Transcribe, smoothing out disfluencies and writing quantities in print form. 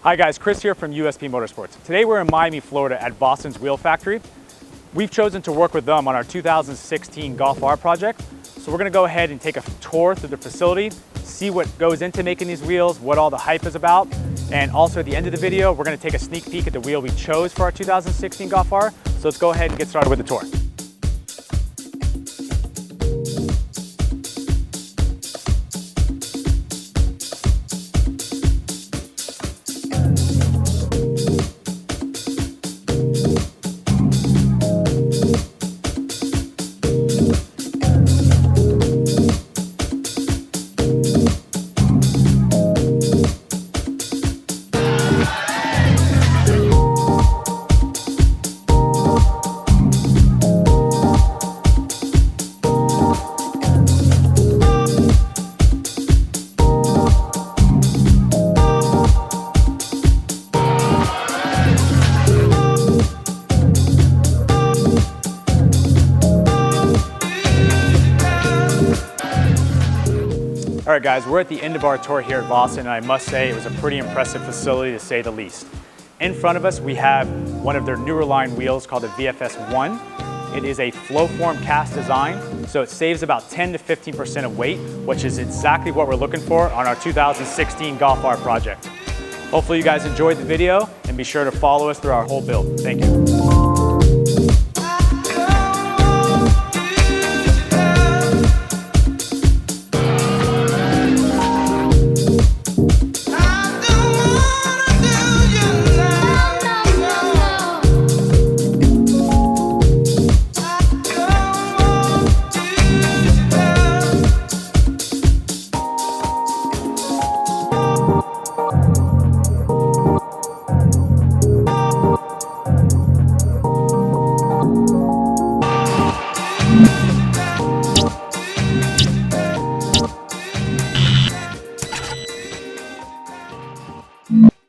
Hi guys, Chris here from USP Motorsports. Today we're in Miami, Florida at Vossen's Wheel Factory. We've chosen to work with them on our 2016 Golf R project. So we're gonna go ahead and take a tour through the facility, see what goes into making these wheels, what all the hype is about. And also at the end of the video, we're gonna take a sneak peek at the wheel we chose for our 2016 Golf R. So let's go ahead and get started with the tour. All right guys, we're at the end of our tour here at Vossen, and I must say it was a pretty impressive facility to say the least. In front of us we have one of their newer line wheels called the VFS1. It is a flow form cast design, so it saves about 10 to 15% of weight, which is exactly what we're looking for on our 2016 Golf R project. Hopefully you guys enjoyed the video, and be sure to follow us through our whole build. Thank you.